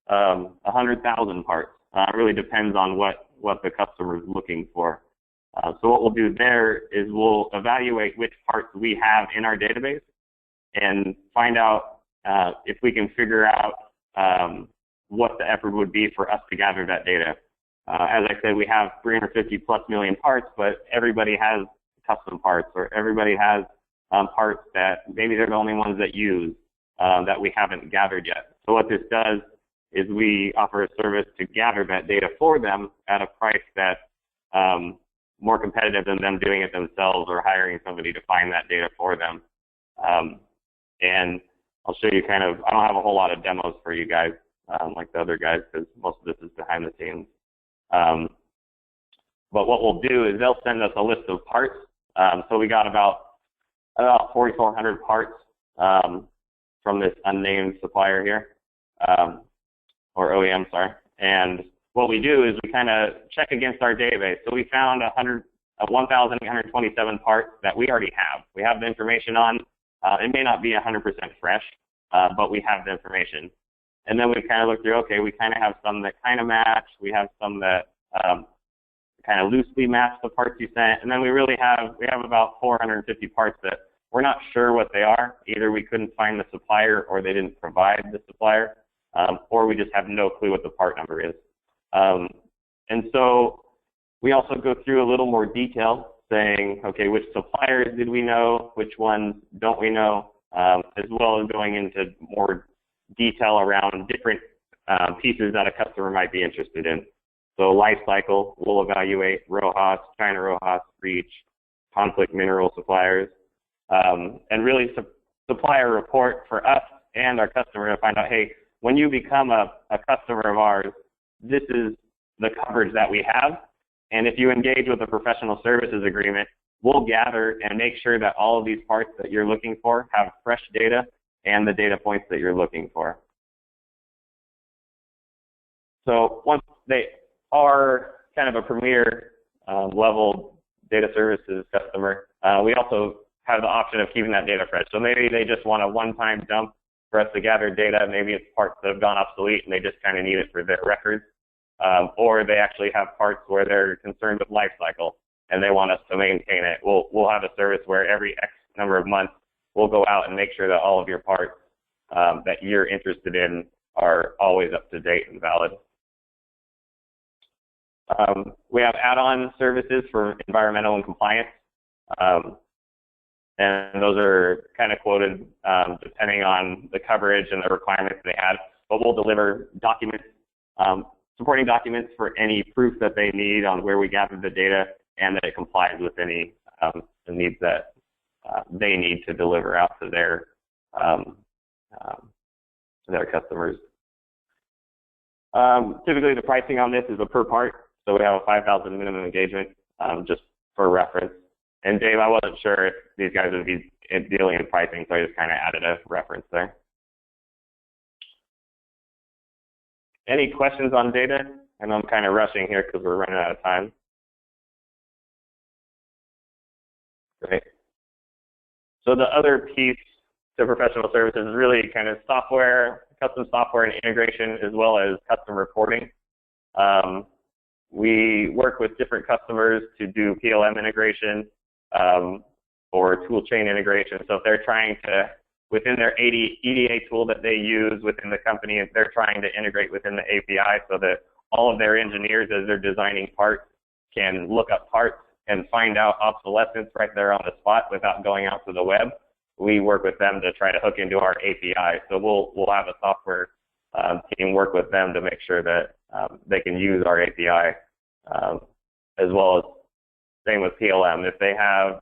100,000 parts. It really depends on what the customer is looking for. So what we'll do there is we'll evaluate which parts we have in our database and find out if we can figure out what the effort would be for us to gather that data. As I said, we have 350 plus million parts, but everybody has custom parts, or everybody has parts that maybe they're the only ones that use that we haven't gathered yet. So what this does is we offer a service to gather that data for them at a price that more competitive than them doing it themselves or hiring somebody to find that data for them. And I'll show you kind of, I don't have a whole lot of demos for you guys like the other guys because most of this is behind the scenes. But what we'll do is they'll send us a list of parts. So we got about 4,400 parts from this unnamed supplier here, or OEM, sorry. And what we do is we kind of check against our database. So we found 1,827 parts that we already have. We have the information on. It may not be 100% fresh, but we have the information. And then we kind of look through, okay, we kind of have some that kind of match. We have some that kind of loosely match the parts you sent. And then we have about 450 parts that we're not sure what they are. Either we couldn't find the supplier or they didn't provide the supplier, or we just have no clue what the part number is. And so we also go through a little more detail saying, okay, which suppliers did we know, which ones don't we know, as well as going into more detail around different pieces that a customer might be interested in. So life cycle, we'll evaluate RoHS, China RoHS, Reach, conflict mineral suppliers, and really supplier report for us and our customer to find out, hey, when you become a customer of ours, this is the coverage that we have. And if you engage with a professional services agreement, we'll gather and make sure that all of these parts that you're looking for have fresh data and the data points that you're looking for. So once they are kind of a premier level data services customer, we also have the option of keeping that data fresh. So maybe they just want a one-time dump for us to gather data. Maybe it's parts that have gone obsolete and they just kind of need it for their records. Or they actually have parts where they're concerned with life cycle and they want us to maintain it. We'll have a service where every X number of months we'll go out and make sure that all of your parts that you're interested in are always up to date and valid. We have add-on services for environmental and compliance. And those are kind of quoted depending on the coverage and the requirements they have. But we'll deliver documents, supporting documents for any proof that they need on where we gathered the data and that it complies with any the needs that they need to deliver out to their customers. Typically, the pricing on this is a per part, so we have a 5,000 minimum engagement, just for reference. And Dave, I wasn't sure if these guys would be dealing in pricing, so I just kind of added a reference there. Any questions on data? I know I'm kind of rushing here because we're running out of time. Great. So the other piece to professional services is really kind of software, custom software and integration, as well as custom reporting. We work with different customers to do PLM integration or tool chain integration. So if they're trying to, within their EDA tool that they use within the company, if they're trying to integrate within the API so that all of their engineers, as they're designing parts, can look up parts and find out obsolescence right there on the spot without going out to the web, we work with them to try to hook into our API. So we'll have a software team work with them to make sure that they can use our API, as well as same with PLM. If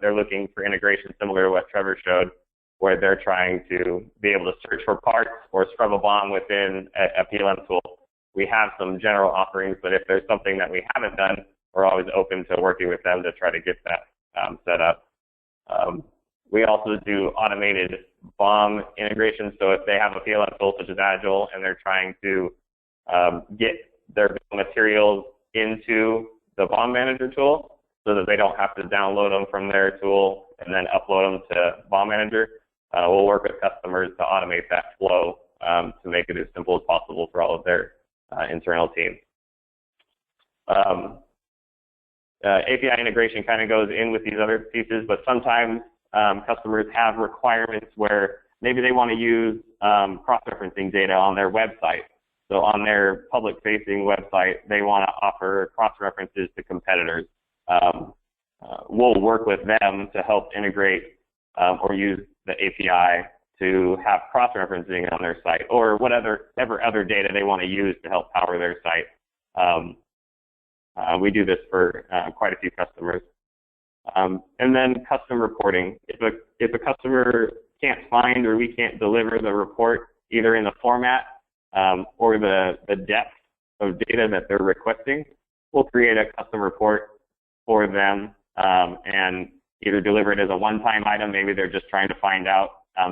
they're looking for integration similar to what Trevor showed, where they're trying to be able to search for parts or scrub a BOM within a PLM tool. We have some general offerings, but if there's something that we haven't done, we're always open to working with them to try to get that set up. We also do automated BOM integration. So if they have a PLM tool such as Agile and they're trying to get their materials into the BOM manager tool so that they don't have to download them from their tool and then upload them to BOM manager, we'll work with customers to automate that flow to make it as simple as possible for all of their internal teams. API integration kind of goes in with these other pieces, but sometimes customers have requirements where maybe they want to use cross-referencing data on their website. So on their public-facing website, they want to offer cross-references to competitors. We'll work with them to help integrate or use the API to have cross-referencing on their site or whatever other data they want to use to help power their site. We do this for quite a few customers. And then custom reporting. If a customer can't find or we can't deliver the report either in the format or the depth of data that they're requesting, we'll create a custom report for them and either deliver it as a one-time item. Maybe they're just trying to find out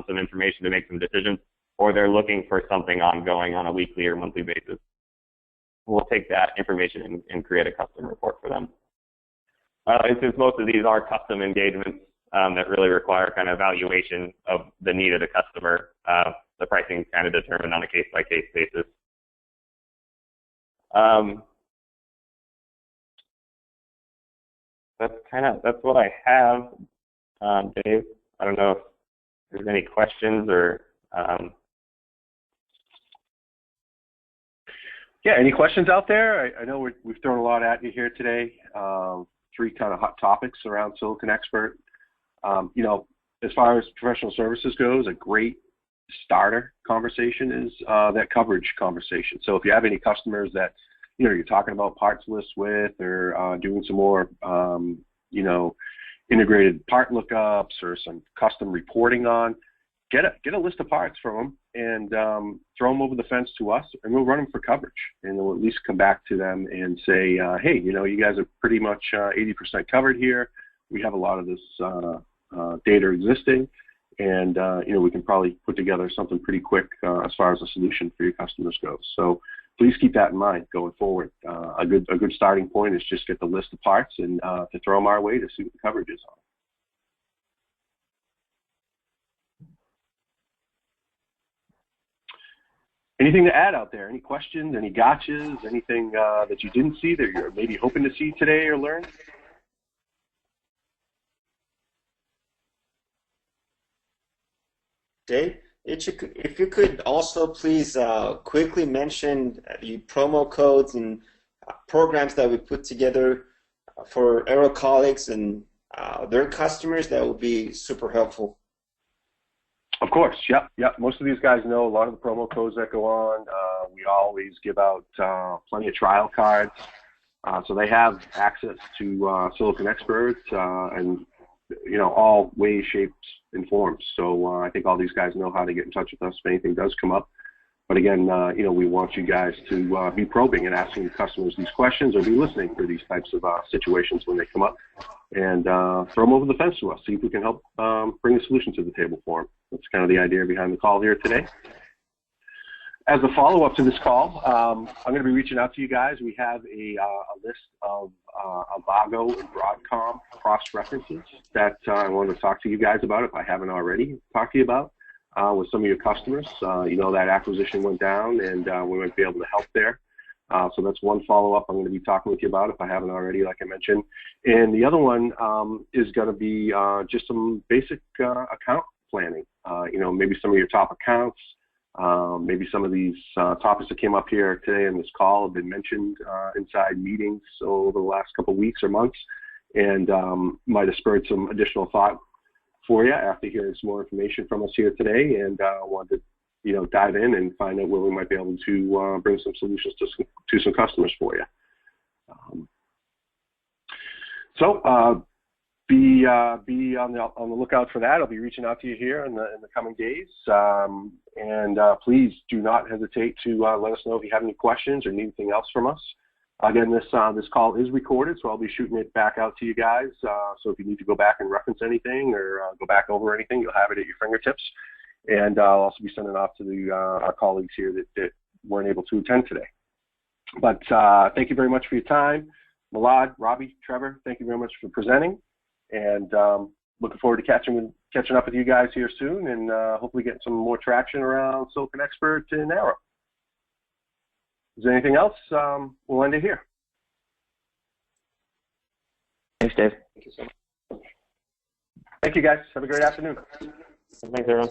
some information to make some decisions, or they're looking for something ongoing on a weekly or monthly basis. We'll take that information and create a custom report for them. And since most of these are custom engagements that really require kind of evaluation of the need of the customer, the pricing is kind of determined on a case-by-case basis. That's what I have, Dave. I don't know if there's any questions or. Yeah, any questions out there? I know we've thrown a lot at you here today. 3 kind of hot topics around SiliconExpert. You know, as far as professional services goes, a great starter conversation is that coverage conversation. So if you have any customers that, you know, you're talking about parts lists with, or doing some more, you know, integrated part lookups or some custom reporting on, get a list of parts from them and throw them over the fence to us, and we'll run them for coverage. And we'll at least come back to them and say, hey, you know, you guys are pretty much 80% covered here. We have a lot of this data existing, and you know, we can probably put together something pretty quick as far as a solution for your customers goes. So please keep that in mind going forward. A good starting point is just get the list of parts and to throw them our way to see what the coverage is on. Anything to add out there? Any questions, any gotchas, anything that you didn't see that you're maybe hoping to see today or learn? Dave, if you could also please quickly mention the promo codes and programs that we put together for Aero colleagues and their customers, that would be super helpful. Of course, yep. Most of these guys know a lot of the promo codes that go on. We always give out plenty of trial cards, so they have access to SiliconExpert and, you know, all ways, shapes, and forms. So I think all these guys know how to get in touch with us if anything does come up. But again, you know, we want you guys to be probing and asking your customers these questions, or be listening for these types of situations when they come up, and throw them over the fence to us. See if we can help bring a solution to the table for them. That's kind of the idea behind the call here today. As a follow-up to this call, I'm going to be reaching out to you guys. We have a list of Avago and Broadcom cross-references that I wanted to talk to you guys about, if I haven't already talked to you about, with some of your customers. You know, that acquisition went down, and we might be able to help there. So that's one follow-up I'm going to be talking with you about, if I haven't already, like I mentioned. And the other one is going to be just some basic account planning. You know, maybe some of your top accounts, maybe some of these topics that came up here today in this call have been mentioned inside meetings over the last couple of weeks or months, and might have spurred some additional thought for you after hearing some more information from us here today, and wanted to, you know, dive in and find out where we might be able to bring some solutions to some customers for you. So be on the lookout for that. I'll be reaching out to you here in the coming days, and please do not hesitate to let us know if you have any questions or need anything else from us. Again, this call is recorded, so I'll be shooting it back out to you guys. So if you need to go back and reference anything or go back over anything, you'll have it at your fingertips. And I'll also be sending off to our colleagues here that weren't able to attend today. But thank you very much for your time. Malad, Robbie, Trevor, thank you very much for presenting. And looking forward to catching up with you guys here soon, and hopefully getting some more traction around SiliconExpert and Aero. Is there anything else? We'll end it here. Thanks, Dave. Thank you so much. Thank you, guys. Have a great afternoon. Thanks, everyone.